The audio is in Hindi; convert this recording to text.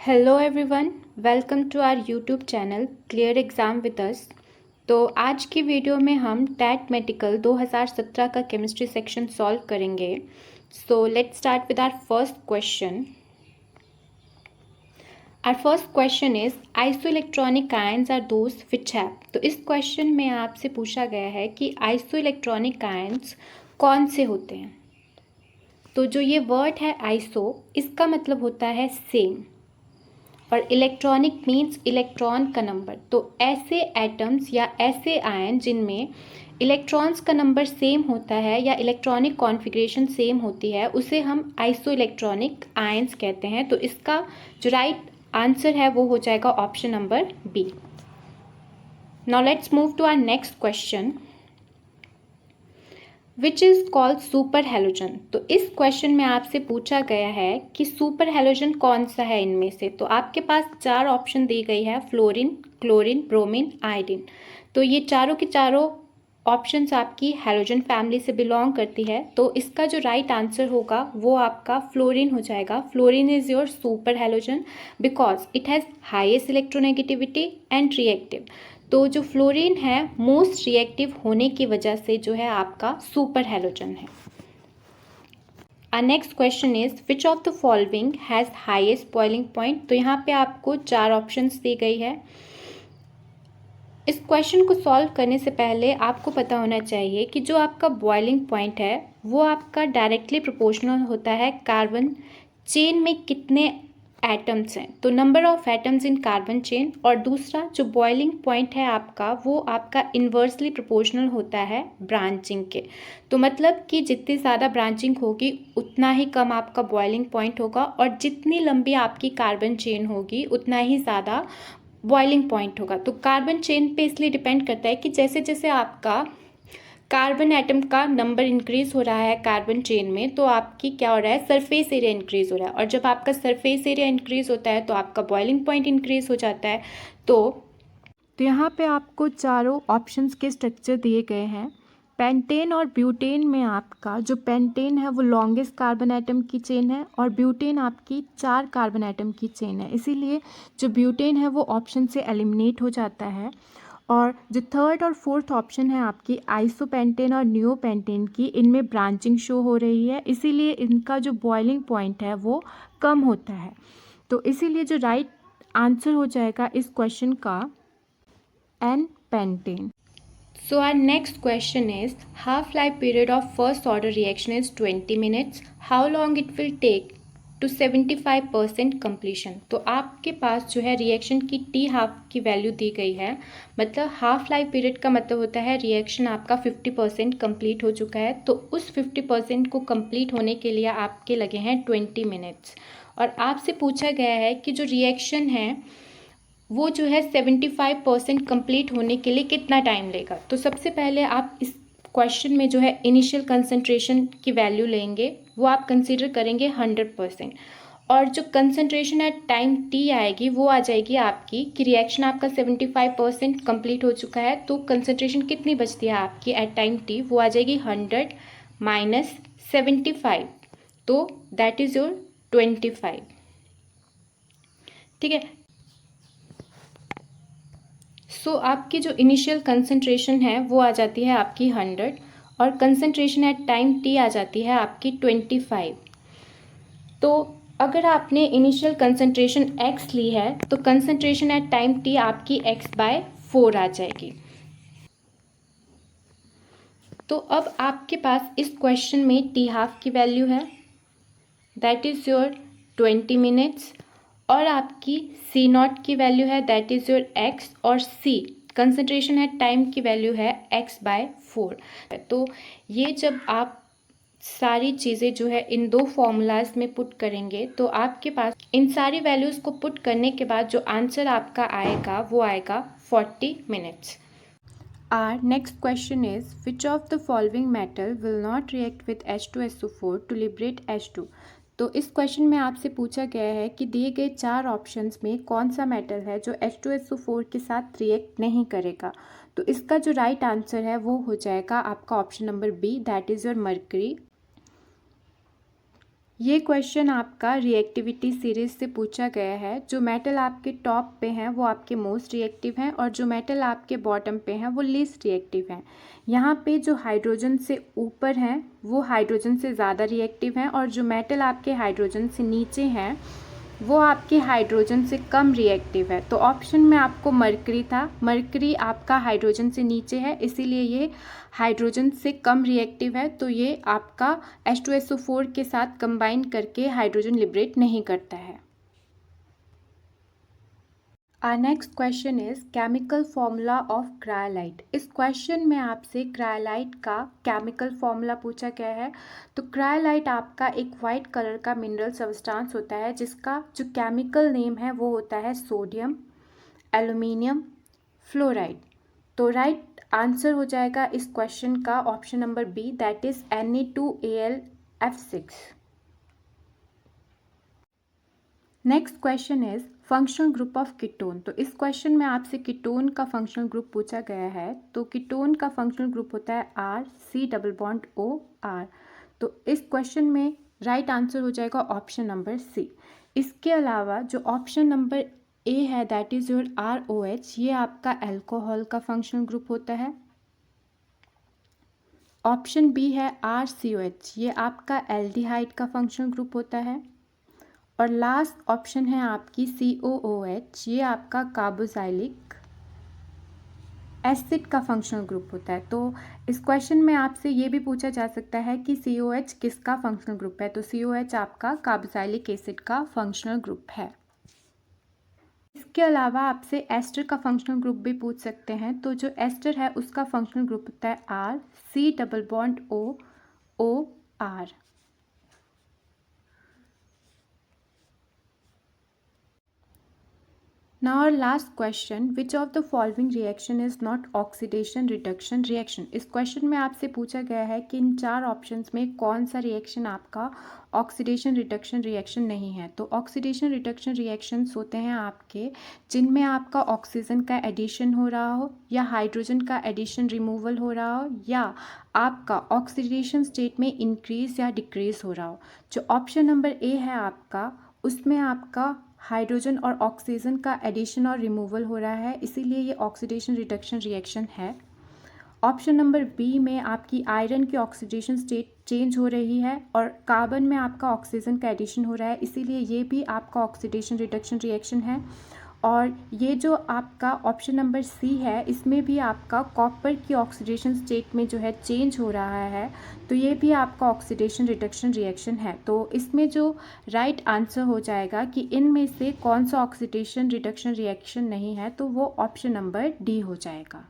Hello everyone, welcome to our YouTube channel clear exam with us. तो आज की वीडियो में हम टैट मेडिकल 2017 का केमिस्ट्री सेक्शन सॉल्व करेंगे। So let's start with our first question. Our first question is isoelectronic ions are those which have. तो इस क्वेश्चन में आपसे पूछा गया है कि आइसोइलेक्ट्रॉनिक आयंस कौन से होते हैं। तो जो ये वर्ड है आइसो, इसका मतलब होता है सेम, और इलेक्ट्रॉनिक मीन्स इलेक्ट्रॉन का नंबर। तो ऐसे एटम्स या ऐसे आयन जिनमें इलेक्ट्रॉन्स का नंबर सेम होता है या इलेक्ट्रॉनिक कॉन्फ़िगरेशन सेम होती है, उसे हम आइसो इलेक्ट्रॉनिक आयंस कहते हैं। तो इसका जो राइट आंसर है वो हो जाएगा option number B. Now let's move to our next question, which is called super halogen. तो इस क्वेश्चन में आपसे पूछा गया है कि सुपर हैलोजन कौन सा है इनमें से। तो आपके पास चार ऑप्शन दी गई है, फ्लोरीन, क्लोरीन, ब्रोमीन, आयोडीन। तो ये चारों के चारों ऑप्शंस आपकी हैलोजन फैमिली से बिलोंग करती है। तो इसका जो राइट आंसर होगा वो आपका फ्लोरीन हो जाएगा। Fluorine is your super halogen because it has highest electronegativity and reactive. तो जो फ्लोरीन है मोस्ट रिएक्टिव होने की वजह से जो है आपका सुपर हैलोजन है। Our next question is which of the following has highest boiling point. तो यहाँ पे आपको चार ऑप्शंस दी गई है। इस क्वेश्चन को सॉल्व करने से पहले आपको पता होना चाहिए कि जो आपका बॉइलिंग पॉइंट है वो आपका डायरेक्टली प्रोपोर्शनल होता है कार्बन चेन में कितने एटम्स हैं, तो number of atoms in carbon chain. और दूसरा जो बॉइलिंग पॉइंट है आपका वो आपका इन्वर्सली प्रोपोर्शनल होता है ब्रांचिंग के। तो मतलब कि जितनी ज़्यादा ब्रांचिंग होगी उतना ही कम आपका बॉइलिंग पॉइंट होगा, और जितनी लंबी आपकी कार्बन चेन होगी उतना ही ज़्यादा बॉइलिंग पॉइंट होगा। तो कार्बन चेन पे इसलिए डिपेंड करता है कि जैसे जैसे आपका कार्बन एटम का नंबर इंक्रीज हो रहा है कार्बन चेन में, तो आपकी क्या हो रहा है, सरफेस एरिया इंक्रीज हो रहा है। और जब आपका सरफेस एरिया इंक्रीज होता है तो आपका बॉइलिंग पॉइंट इंक्रीज हो जाता है। तो यहाँ पे आपको चारों ऑप्शंस के स्ट्रक्चर दिए गए हैं। पेंटेन और ब्यूटेन में आपका जो पेंटेन है वो लॉन्गेस्ट कार्बन एटम की चेन है और ब्यूटेन आपकी 4 कार्बन एटम की चेन है, इसीलिए जो ब्यूटेन है वो ऑप्शन से एलिमिनेट हो जाता है। और जो थर्ड और फोर्थ ऑप्शन है आपकी आइसोपेंटेन और नियोपेंटेन की, इनमें ब्रांचिंग शो हो रही है, इसीलिए इनका जो बॉइलिंग पॉइंट है वो कम होता है। तो इसीलिए जो राइट आंसर हो जाएगा इस क्वेश्चन का n pentane. So our next question is half-life period of first order reaction is 20 minutes. How long it will take to 75% completion? तो आपके पास जो है रिएक्शन की टी हाफ की वैल्यू दी गई है। मतलब हाफ लाइफ पीरियड का मतलब होता है रिएक्शन आपका 50% कंप्लीट हो चुका है, तो उस 50% को कंप्लीट होने के लिए आपके लगे हैं 20 मिनट्स। और आपसे पूछा गया है कि जो रिएक्शन है वो जो है 75% कंप्लीट होने के लिए कितना टाइम लेगा। तो सबसे पहले आप इस क्वेश्चन में जो है इनिशियल कंसंट्रेशन की वैल्यू लेंगे, वो आप कंसीडर करेंगे 100%। और जो कंसंट्रेशन एट टाइम टी आएगी वो आ जाएगी आपकी कि रिएक्शन आपका 75% कंप्लीट हो चुका है, तो कंसंट्रेशन कितनी बचती है आपकी एट टाइम टी, वो आ जाएगी 100 माइनस 75, तो दैट इज़ योर 25। ठीक है। सो आपकी जो इनिशियल कंसंट्रेशन है वो आ जाती है आपकी 100 और कंसंट्रेशन एट टाइम टी आ जाती है आपकी 25। तो अगर आपने इनिशियल कंसंट्रेशन x ली है तो कंसंट्रेशन एट टाइम टी आपकी x/4 आ जाएगी। तो अब आपके पास इस क्वेश्चन में टी हाफ की वैल्यू है, दैट इज़ योर 20 मिनट्स, और आपकी सी नॉट की वैल्यू है दैट इज़ योर एक्स, और सी कंसंट्रेशन एट टाइम की वैल्यू है x/4। तो ये जब आप सारी चीज़ें जो है इन दो फॉर्मूलाज में पुट करेंगे तो आपके पास इन सारी वैल्यूज़ को पुट करने के बाद जो आंसर आपका आएगा वो आएगा 40 minutes. Our next question is which of the following metal will not react with H2SO4 to liberate H2। तो इस क्वेश्चन में आपसे पूछा गया है कि दिए गए चार ऑप्शंस में कौन सा मेटल है जो H2SO4 के साथ रिएक्ट नहीं करेगा। तो इसका जो राइट आंसर है वो हो जाएगा आपका option number B, that is your mercury. ये क्वेश्चन आपका रिएक्टिविटी सीरीज से पूछा गया है। जो मेटल आपके टॉप पे हैं वो आपके मोस्ट रिएक्टिव हैं और जो मेटल आपके बॉटम पे हैं वो लीस्ट रिएक्टिव हैं। यहाँ पे जो हाइड्रोजन से ऊपर हैं वो हाइड्रोजन से ज़्यादा रिएक्टिव हैं और जो मेटल आपके हाइड्रोजन से नीचे हैं वो आपके हाइड्रोजन से कम रिएक्टिव है। तो ऑप्शन में आपको मरकरी था, मरकरी आपका हाइड्रोजन से नीचे है इसीलिए ये हाइड्रोजन से कम रिएक्टिव है। तो ये आपका H2SO4 के साथ कंबाइन करके हाइड्रोजन लिबरेट नहीं करता है। Our next question is chemical formula of cryolite। इस क्वेश्चन में आपसे क्रायोलाइट का केमिकल फॉर्मूला पूछा गया है। तो क्रायोलाइट आपका एक वाइट कलर का मिनरल सब्सटेंस होता है जिसका जो केमिकल नेम है वो होता है सोडियम एल्यूमिनियम फ्लोराइड। तो राइट आंसर हो जाएगा इस क्वेश्चन का option number B, that is Na2AlF6। Next question is functional group of ketone. तो इस क्वेश्चन में आपसे कीटोन का फंक्शनल ग्रुप पूछा गया है। तो कीटोन का फंक्शनल ग्रुप होता है RC++OR। तो इस क्वेश्चन में राइट आंसर हो जाएगा ऑप्शन नंबर सी। इसके अलावा जो ऑप्शन नंबर ए है दैट इज योर ROH, ये आपका अल्कोहल का फंक्शनल ग्रुप होता है। ऑप्शन बी है RCOH, ये आपका एल्डिहाइड का फंक्शनल ग्रुप होता है। और लास्ट ऑप्शन है आपकी COOH, ये आपका कार्बोक्सिलिक एसिड का फंक्शनल ग्रुप होता है। तो इस क्वेश्चन में आपसे ये भी पूछा जा सकता है कि COH किसका फंक्शनल ग्रुप है। तो COH आपका कार्बोक्सिलिक एसिड का फंक्शनल ग्रुप है। इसके अलावा आपसे एस्टर का फंक्शनल ग्रुप भी पूछ सकते हैं। तो जो एस्टर है उसका फंक्शनल ग्रुप होता है RC++OOR। Now our last question, which of the following reaction is not oxidation reduction reaction। इस क्वेश्चन में आपसे पूछा गया है कि इन चार ऑप्शंस में कौन सा रिएक्शन आपका ऑक्सीडेशन रिडक्शन रिएक्शन नहीं है। तो ऑक्सीडेशन रिडक्शन रिएक्शंस होते हैं आपके जिनमें आपका ऑक्सीजन का एडिशन हो रहा हो या हाइड्रोजन का एडिशन रिमूवल हो रहा हो या आपका ऑक्सीडेशन स्टेट में इंक्रीज या डिक्रीज हो रहा हो। जो ऑप्शन नंबर ए है आपका उसमें आपका हाइड्रोजन और ऑक्सीजन का एडिशन और रिमूवल हो रहा है इसीलिए ये ऑक्सीडेशन रिडक्शन रिएक्शन है। ऑप्शन नंबर बी में आपकी आयरन की ऑक्सीडेशन स्टेट चेंज हो रही है और कार्बन में आपका ऑक्सीजन का एडिशन हो रहा है इसीलिए ये भी आपका ऑक्सीडेशन रिडक्शन रिएक्शन है। और ये जो आपका ऑप्शन नंबर सी है इसमें भी आपका कॉपर की ऑक्सीडेशन स्टेट में जो है चेंज हो रहा है तो ये भी आपका ऑक्सीडेशन रिडक्शन रिएक्शन है। तो इसमें जो राइट आंसर हो जाएगा कि इनमें से कौन सा ऑक्सीडेशन रिडक्शन रिएक्शन नहीं है तो वो ऑप्शन नंबर डी हो जाएगा।